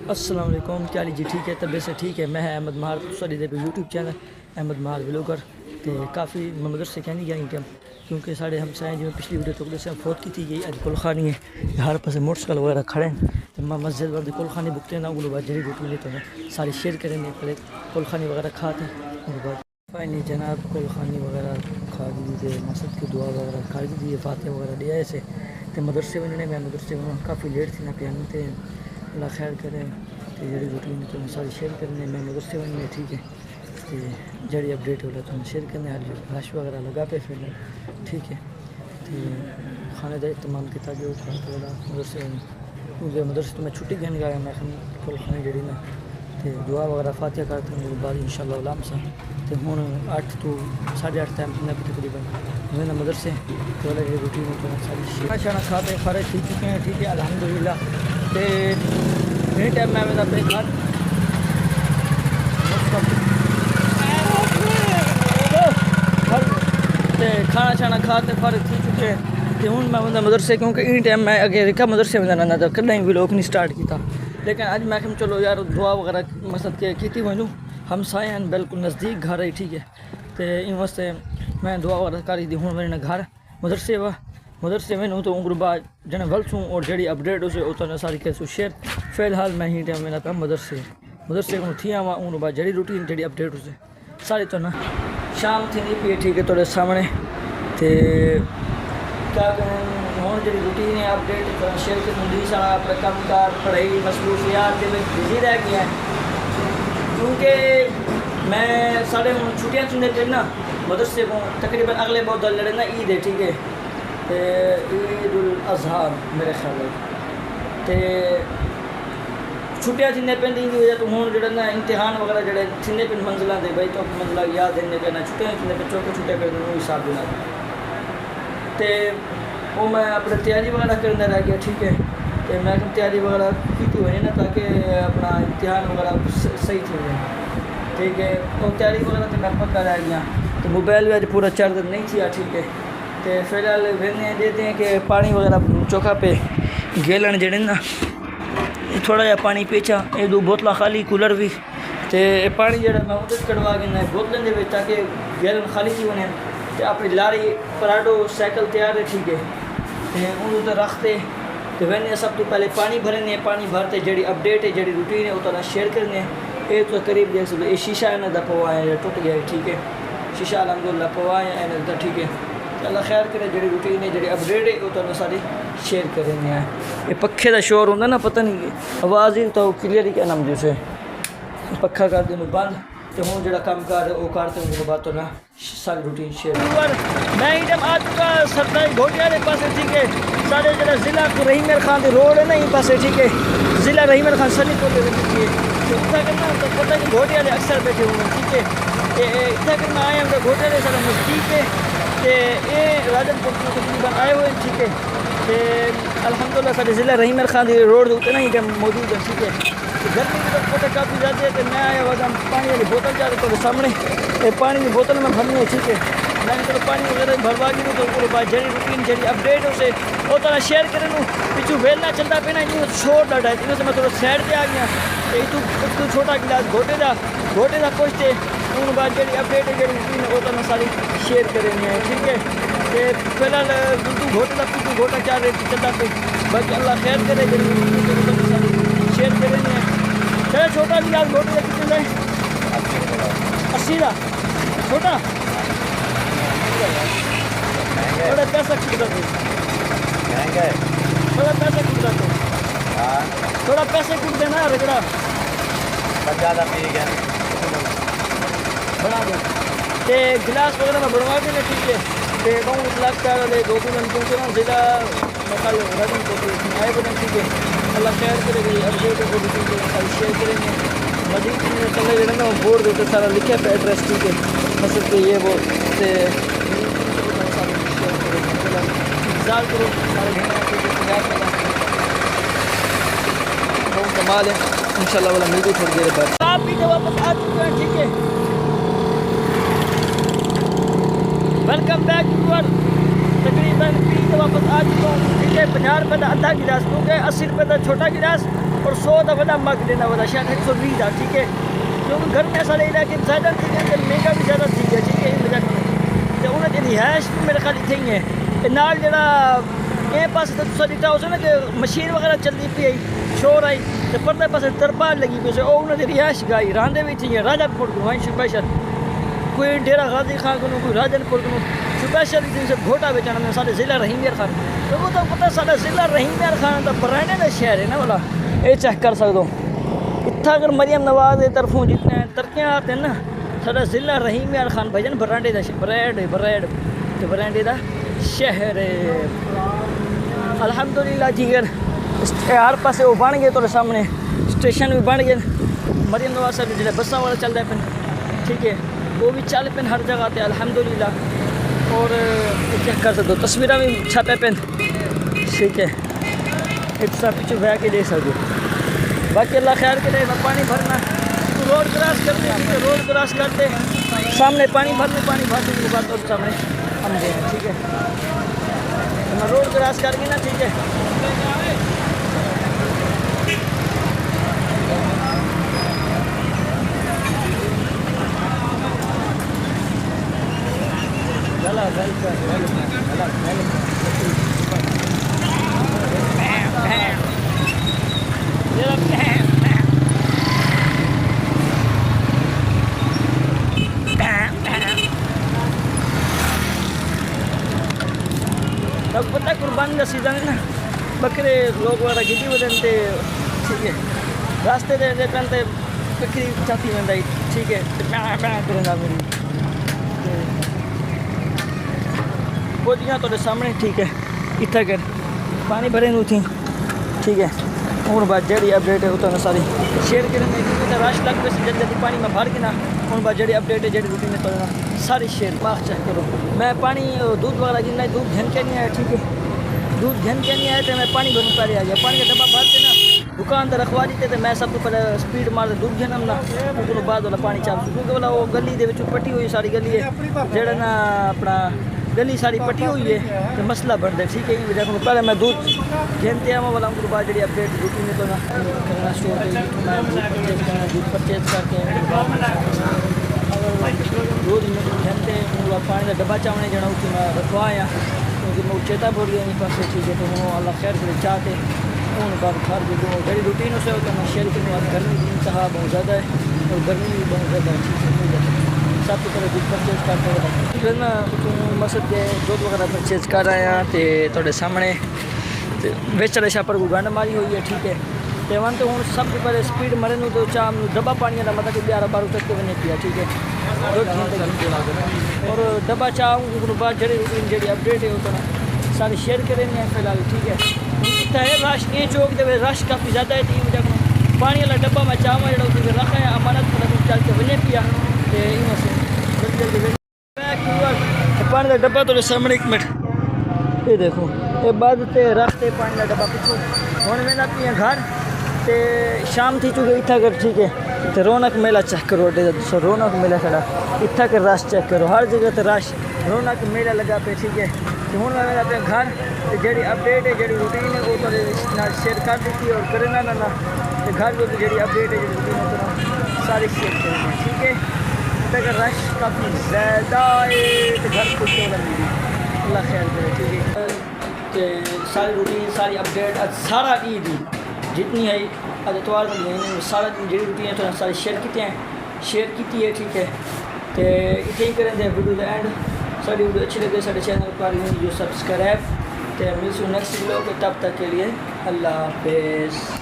السلام علیکم، کیا جی ٹھیک ہے؟ طبیعت سے ٹھیک ہے؟ میں احمد مہار ساری دے پہ یوٹیوب چینل احمد مہار ولاگر تے کافی مدرسے کہنی گیا ٹائم کیونکہ سارے ہمسائیں جو پچھلی ویڈیو تو سے فوت کی تھی گئی اج کل خانی ہے ہر پاس موٹر سائیکل وغیرہ کھڑے ہیں تو میں مسجد ورد کل خانی بکتے نہ اگلو بعد جڑی روٹی لیتے ہیں ساری شیئر کریں گے پہلے کل خانی وغیرہ کھاتے ہیں اس بعد فائنلی جناب کل خانی وغیرہ کھا دیجیے مسجد کی دعا وغیرہ کھا دیجیے فاتحہ وغیرہ دیا ایسے تو مدرسے میں مدرسے میں کافی لیٹ تھی نہ پہ اللہ خیر کرے تو جڑی روٹین تو ساری شیئر کرنے میں مدرسے میں ٹھیک ہے تو جڑی اپڈیٹ ہو رہا تو شیئر کرنے ہر رش وغیرہ لگا پہ پھر ٹھیک ہے تو کھانے کا اہتمام کیا گیا وہ کھانا والا مدرسے میں کیونکہ مدرسے تو میں چھٹی گہن گیا میں کل کھانے جڑی نا تو دعا وغیرہ فاتحہ کرتے ہیں بعد ان شاء اللہ علام سا تو ہوں 8 تو 8:30 ٹائم بھی تقریباً میں مدرسے تو والا روٹین ساری شانا کھاتے فارغ تھی چکے ہیں ٹھیک ہے الحمد للہ تو یہ ٹائم میں اپنے گھر کھانا شانا کھاتے فارغ تھی چکے ہیں تو ہوں میں مدرسے کیونکہ ان ٹائم میں اگے رکھا مدرسے میں جانا تھا کل بھی لوگ نہیں سٹارٹ کیا لیکن اج میں کہ چلو یار دعا وغیرہ مسجد کے کیتی ونوں ہمسائے ہیں بالکل نزدیک گھر ہے ٹھیک ہے تو ان واسطے میں دعا وغیرہ کری دی ہوں میرے گھر مدرسے میں تو ان بعد جن ولسوں اور جڑی اپڈیٹ اسے اتنا ساری کیسو شیئر فی الحال میں ہی ٹائم میرا پہ مدرسے کو تھی آوا ان بعد جڑی روٹین جڑی اپڈیٹ اسے ساری تو نا شام تھی نہیں پی ٹھیک ہے تھوڑے سامنے تو کیا کہیں ہوں جی روٹین ہے اپڈیٹ شیئر کروں سارا اپنا کام کار پڑھائی مصروفیات کے میں بزی رہ گیا ہے کیونکہ میں سارے ہوں چھٹیاں چنے پہ نا مدرسے کو تقریباً اگلے بہت دل لڑے نا عید ہے ٹھیک ہے تو عید الاضحیٰ میرے خیال ہے تو چھٹیاں تھینے پہ دی وجہ تو ہوں جڑا نا امتحان وغیرہ جڑے تھینے پہ منزلہ دے بھائی تو منزلہ یاد دینے پہ نا چھٹیاں تھینے پہ چوکے چھٹے پہ وہ حساب دینا تو وہ میں اپنے تیاری وغیرہ کرنے رہ گیا ٹھیک ہے تو میں تیاری وغیرہ کی ہوئی نا تاکہ اپنا امتحان وغیرہ صحیح تھی جائے ٹھیک ہے وہ تیاری وغیرہ تو میں پکا رہ گیا تو موبائل بھی پورا چارج نہیں تھیا ٹھیک ہے تو فی الحال وینے دیتے ہیں کہ پانی وغیرہ چوکا پہ گیلن جڑے نا تھوڑا جہا پانی پیچا یہ 2 بوتل خالی کولر بھی تو پانی جڑا میں ادھر کڑوا کے بوتلیں دے تاکہ گیلن خالی تھی بنے تو اپنی لاری پراڈو سائیکل تیار ہے ٹھیک ہے ان ادھر رکھتے تو وینے سب تو پہلے پانی بھرنے پانی بھرتے جڑی اپڈیٹ ہے جڑی روٹین ہے وہ تو شیئر کرنے یہ تو قریب دیکھ سکتے یہ شیشہ ہے نا پوا ہے ٹوٹ گیا ہے ٹھیک ہے شیشہ الحمدللہ پوا ہے ٹھیک ہے اللہ خیر کرے جڑی روٹین ہے جڑی اپڈیٹ ہے وہ تو ساری شیئر کرنے ہیں یہ پکھے کا شور ہوتا نا پتہ نہیں آواز ہی تو کلیئر ہی کیا نام جیسے پکھا کر دیں بند تو ہوں جڑا کام کر وہ کرتے ہیں وہ بات تو نا ساری روٹین شیئر میں ہی جب آ چکا سرکاری گھوٹیا کے پاس ٹھیک ہے سارے جڑا ضلع رحیم خان روڈ ہے نا یہ پاس ٹھیک ہے ضلع رحیم خان سلی کو اتنا کرنا تو پتہ نہیں گھوٹیا کے اکثر بیٹھے ہوئے ٹھیک ہے اتنا کرنا آئے ہم گھوٹیا کے سارا نزدیک ہے کہ یہ راجن پور تقریباً آئے ہوئے ٹھیک ہے کہ الحمدللہ سارے ضلع رحیم خان روڈ ہوتے نا یہ موجود ہے ٹھیک ہے گرمی کی پتہ کافی زیادہ ہے کہ میں آیا ہوا پانی والی بوتل جا رہے تو سامنے پانی کی بوتل میں بھرنی ہے ٹھیک ہے میں نے چلو پانی وغیرہ بھروا دی تو پورے بعد جڑی روٹین جڑی اپڈیٹ اسے وہ تو شیئر کریں پچھو ویلنا چلتا پہ نا یہ چھوڑ ڈاٹا ہے انہوں سے میں تھوڑا سائڈ پہ آ گیا تو چھوٹا گلاس گھوٹے کا پوچھتے ان بعد جڑی اپڈیٹ ہے جڑی روٹین ہے وہ تو ساری شیئر کریں گے ٹھیک ہے کہ فی الحال گھوٹے کا پیچھو گھوٹا چار رہے چلتا پہ باقی اللہ خیر کرے جڑی روٹین ساری شیئر کریں گے چلے چھوٹا گلاس گھوٹے کا کتنے ہے 80 کا چھوٹا تھوڑا پیسہ کھڑتا تھوڑا پیسہ کھڑتا تھوڑا پیسے کھڑ دینا رگڑا زیادہ پی گیا بنا دو تو گلاس وغیرہ میں بڑھوا کے ٹھیک ہے کہ کہوں گلاس کیا والے 2-3 گھنٹوں کے نا ضلع مکال راجن کو آئے بنے ٹھیک ہے اللہ خیر کرے گی اپڈیٹ کو بھی شیئر کریں گے مزید چلے جڑے نا بورڈ دیتے سارا لکھے پہ ایڈریس ٹھیک ہے مسجد کے یہ وہ انتظار کرو سارے بہت کمال ہے انشاءاللہ والا ملتی تھوڑی دیر بعد آپ بھی جب واپس آ چکے ہیں ٹھیک ہے ویلکم بیک یور تقریباً پی کے واپس آ چکا ہوں ٹھیک ہے 50 روپے کا آدھا گلاس کیونکہ 80 روپے کا چھوٹا گلاس اور 100 کا بڑا مگ دینا والا شاید 120 دا ٹھیک ہے کیونکہ گھر میں سارے علاقے زیادہ تھی تے مہنگا بھی زیادہ تھی گیا ٹھیک ہے اس وجہ تے انہاں دی رہائش بھی میرے خیال تھی ہے تے نال جڑا اے پاس تے تساں ڈٹا ہو نا کہ مشین وغیرہ چلدی پئی شور آئی تے پردے پاسے ترپال لگی پئی او انہاں دی رہائش گائی راندے بھی تھی راجا پور کو وہیں سپیشل کوئی ڈیرا غازی خان کو کوئی راجن پور کو سپیشل دن سے گھوٹا بیچنا میں سارے ضلع رحیم یار خان تو وہ تو پتہ سارا ضلع رحیم یار خان دا برانڈے دا شہر ہے نا والا اے چیک کر سکدو اتھا اگر مریم نواز دی طرفوں جتنے ترقیاں آتے ہیں نا سارا ضلع رحیم یار خان بھجن برانڈے دا بریڈ تے برانڈے دا شہر ہے الحمدللہ جی ہر پاسے وہ بن گئے تو سامنے اسٹیشن بھی بن گئے مریم نواز صاحب جڑے بساں والا چل رہے پن ٹھیک ہے وہ بھی چل پن ہر جگہ تے الحمدللہ اور چیک کر سکتے تصویریں بھی چھپے پن ٹھیک ہے ایک سا پیچھے بہ کے دیکھ سکتے باقی اللہ خیر کے لیے پانی بھرنا روڈ کراس کرتے ہیں روڈ کراس کرتے سامنے پانی بھرنے کے بعد اور سامنے ہم دیں ٹھیک ہے روڈ کراس کر کے نا ٹھیک ہے تب پتہ قربانی کا سیزن ہے نا بکرے لوگ وغیرہ گدی بدنتے ٹھیک ہے راستے دے پہنتے بکری چاتی بنتا ٹھیک ہے کرنا میری پوجیاں تو سامنے ٹھیک ہے اتنا کر پانی بھرے نو تھی ٹھیک ہے ہوں بعد جڑی اپڈیٹ ہے اتنا ساری شیئر کریں گے رش لگ پہ جلدی جلدی پانی میں بھر کے نا ہوں بعد جڑی اپڈیٹ ہے جڑی روٹین ہے تو ساری شیئر باغ چیک کرو میں پانی دودھ وغیرہ جنہیں دودھ گھن کے نہیں آیا ٹھیک ہے دودھ گھن کے نہیں آئے تو میں پانی بھرنے پہلے آ گیا پانی کا ڈبہ بھر کے نا دکان تے رکھوا دیتے تو میں سب تو پہلے سپیڈ مار دودھ گھنم نا اس بعد والا پانی چل کیونکہ والا وہ گلی دے وچوں پٹی ہوئی ساری گلی ہے جڑا نا اپنا گلی ساری پٹی ہوئی ہے تو مسئلہ بن دے ٹھیک ہے یہ وجہ پہلے میں دودھ گھنتے آواں والا ان بعد جڑی اپڈیٹ روٹین میں تو نا کرنا اسٹور دودھ پرچیز کر کے دودھ گھنتے پانی کا ڈبہ چاونے جڑا اس میں رکھوا آیا کیونکہ میں چیتا بول گیا نہیں پاس ٹھیک ہے تو وہ اللہ خیر کرے چاہتے ان بعد گھر بھی جڑی روٹین سے ہوتا ہے میں شیئر کرنے والا گرمی کی انتہا بہت زیادہ ہے اور گرمی بھی بہت زیادہ ہے سب کی طرح دودھ پرچیز کرتے پھر نا مسجد کے دودھ وغیرہ پرچیز کر رہے ہیں تو سامنے ویچ والے شاپر کو گنڈ ماری ہوئی ہے ٹھیک ہے تو وہاں تو ہوں سب سے پہلے سپیڈ مرے نو تو چاہ ڈبا پانی کا مطلب کہ 11-12 تک کے بنے پیا ٹھیک ہے اور ڈبا چاہوں بعد جڑی روٹین جڑی اپڈیٹ ہے وہ تو سارے شیئر کریں گے فی الحال ٹھیک ہے ہے رش یہ چوک دے رش کافی زیادہ ہے تو وجہ پانی والا ڈبا میں چاہوں جڑا اس رکھا ہے امانت چل کے بنے پیا پانی کا ڈبا تو سامنے ایک منٹ یہ دیکھو یہ بعد تے رکھتے پانی کا ڈبا پچھو ہوں میں پیا گھر تے شام تھی چکے اتنا کر ٹھیک ہے تو رونق میلہ چیک کرو دوسرا رونق میلہ کھڑا اتنا کر رش چیک کرو ہر جگہ تے رش رونق میلہ لگا پہ ٹھیک ہے تو ہوں میں اپنے گھر جڑی اپڈیٹ ہے جڑی روٹین ہے وہ تو شیئر کر دیتی اور کرنا نا گھر جو جڑی اپڈیٹ ہے جڑی روٹین ہے تو ساری شیئر کریں گے ٹھیک ہے اگر رش کافی زیادہ ہے تو گھر خوش ہو رہی اللہ خیر کرے ٹھیک ہے کہ ساری روٹین ساری اپڈیٹ سارا عید جتنی ہے اب اتوار میں سارا جی روٹین ہے تو ساری شیئر کی ہے ٹھیک ہے تو اتنے ہی کریں گے ویڈیو کا اینڈ ساری ویڈیو اچھی لگے سارے چینل پر جو سبسکرائب تو ملسوں نیکسٹ ویڈیو کے تب تک کے لیے اللہ حافظ.